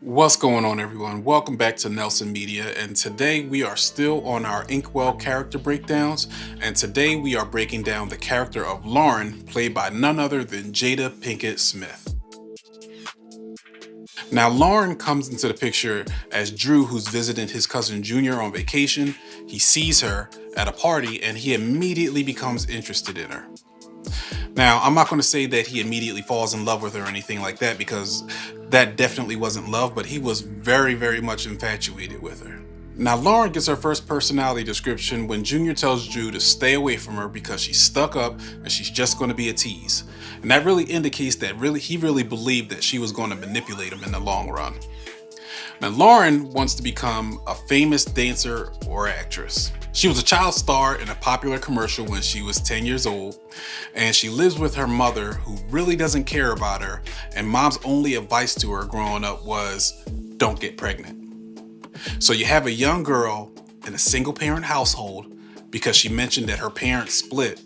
What's going on, everyone? Welcome back to Nelson Media, and today we are still on our Inkwell character breakdowns, and today we are breaking down the character of Lauren, played by none other than Jada Pinkett Smith. Now, Lauren comes into the picture as Drew, who's visiting his cousin Junior on vacation. He sees her at a party, and he immediately becomes interested in her. Now, I'm not going to say that he immediately falls in love with her or anything like that, because that definitely wasn't love, but he was very, very much infatuated with her. Now, Lauren gets her first personality description when Junior tells Drew to stay away from her because she's stuck up and she's just going to be a tease. And that really indicates that he really believed that she was going to manipulate him in the long run. Now, Lauren wants to become a famous dancer or actress. She was a child star in a popular commercial when she was 10 years old, and she lives with her mother, who really doesn't care about her, and mom's only advice to her growing up was, don't get pregnant. So you have a young girl in a single parent household because she mentioned that her parents split.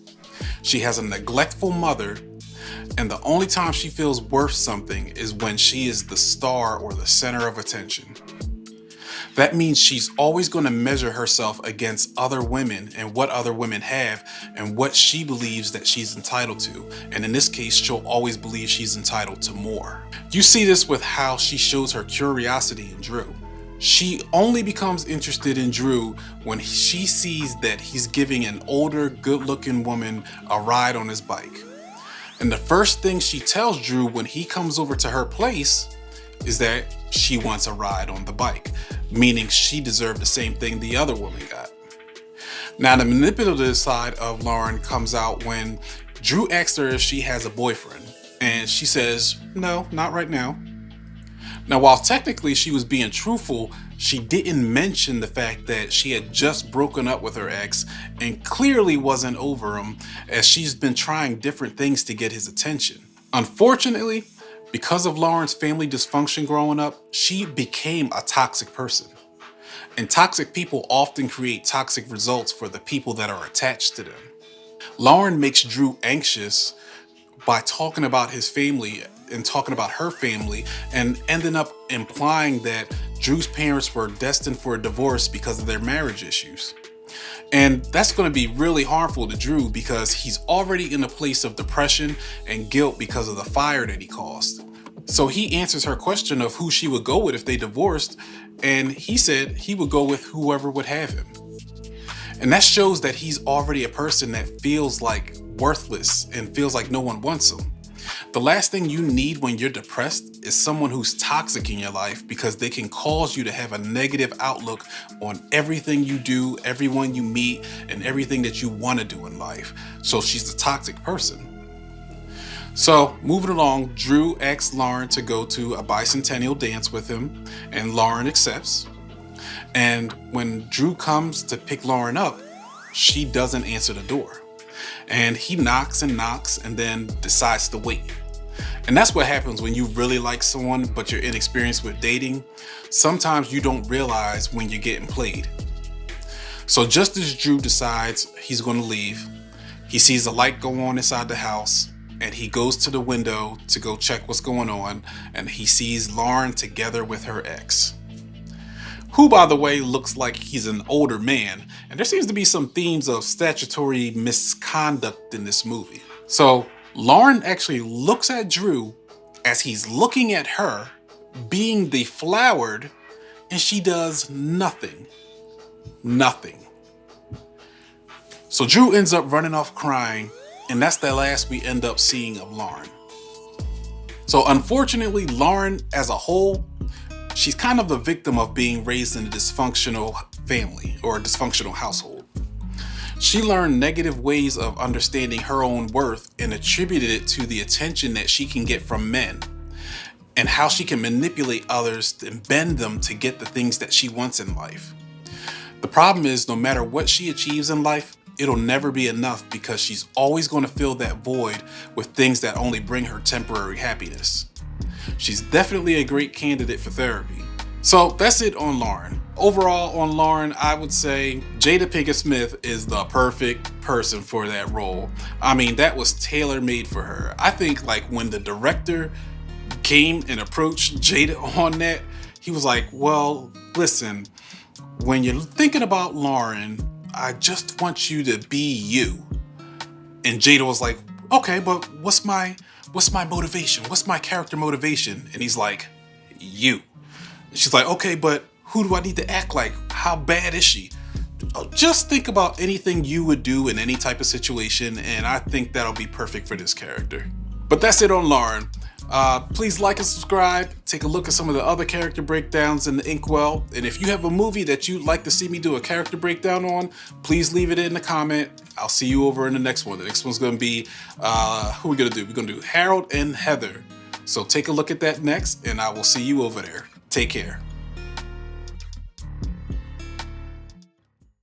She has a neglectful mother, and the only time she feels worth something is when she is the star or the center of attention. That means she's always going to measure herself against other women and what other women have and what she believes that she's entitled to. And in this case, she'll always believe she's entitled to more. You see this with how she shows her curiosity in Drew. She only becomes interested in Drew when she sees that he's giving an older, good-looking woman a ride on his bike. And the first thing she tells Drew when he comes over to her place is that she wants a ride on the bike, meaning she deserved the same thing the other woman got. Now, the manipulative side of Lauren comes out when Drew asks her if she has a boyfriend, and she says, no, not right now. Now, while technically she was being truthful, she didn't mention the fact that she had just broken up with her ex and clearly wasn't over him, as she's been trying different things to get his attention. Unfortunately, because of Lauren's family dysfunction growing up, she became a toxic person. And toxic people often create toxic results for the people that are attached to them. Lauren makes Drew anxious by talking about his family and talking about her family and ending up implying that Drew's parents were destined for a divorce because of their marriage issues. And that's going to be really harmful to Drew because he's already in a place of depression and guilt because of the fire that he caused. So he answers her question of who she would go with if they divorced, and he said he would go with whoever would have him. And that shows that he's already a person that feels like worthless and feels like no one wants him. The last thing you need when you're depressed is someone who's toxic in your life, because they can cause you to have a negative outlook on everything you do, everyone you meet, and everything that you want to do in life. So she's a toxic person. So moving along, Drew asks Lauren to go to a bicentennial dance with him, and Lauren accepts. And when Drew comes to pick Lauren up, she doesn't answer the door. And he knocks and knocks and then decides to wait. And that's what happens when you really like someone but you're inexperienced with dating. Sometimes you don't realize when you're getting played. So just as Drew decides he's going to leave, he sees a light go on inside the house, and he goes to the window to go check what's going on, and he sees Lauren together with her ex, who, by the way, looks like he's an older man, and there seems to be some themes of statutory misconduct in this movie. So Lauren actually looks at Drew as he's looking at her, being deflowered, and she does nothing. Nothing. So Drew ends up running off crying, and that's the last we end up seeing of Lauren. So unfortunately, Lauren as a whole, she's kind of the victim of being raised in a dysfunctional family or a dysfunctional household. She learned negative ways of understanding her own worth and attributed it to the attention that she can get from men, and how she can manipulate others and bend them to get the things that she wants in life. The problem is, no matter what she achieves in life, it'll never be enough, because she's always going to fill that void with things that only bring her temporary happiness. She's definitely a great candidate for therapy. So that's it on Lauren. Overall on Lauren, I would say Jada Pinkett Smith is the perfect person for that role. I mean, that was tailor-made for her. I think like when the director came and approached Jada on that, he was like, well, listen, when you're thinking about Lauren, I just want you to be you. And Jada was like, okay, but what's my motivation? What's my character motivation? And he's like, you. And she's like, okay, but who do I need to act like? How bad is she? Just think about anything you would do in any type of situation, and I think that'll be perfect for this character. But that's it on Lauren. Please like and subscribe. Take a look at some of the other character breakdowns in the Inkwell. And if you have a movie that you'd like to see me do a character breakdown on, please leave it in the comment. I'll see you over in the next one. The next one's going to be, who are we going to do? We're going to do Harold and Heather. So take a look at that next, and I will see you over there. Take care.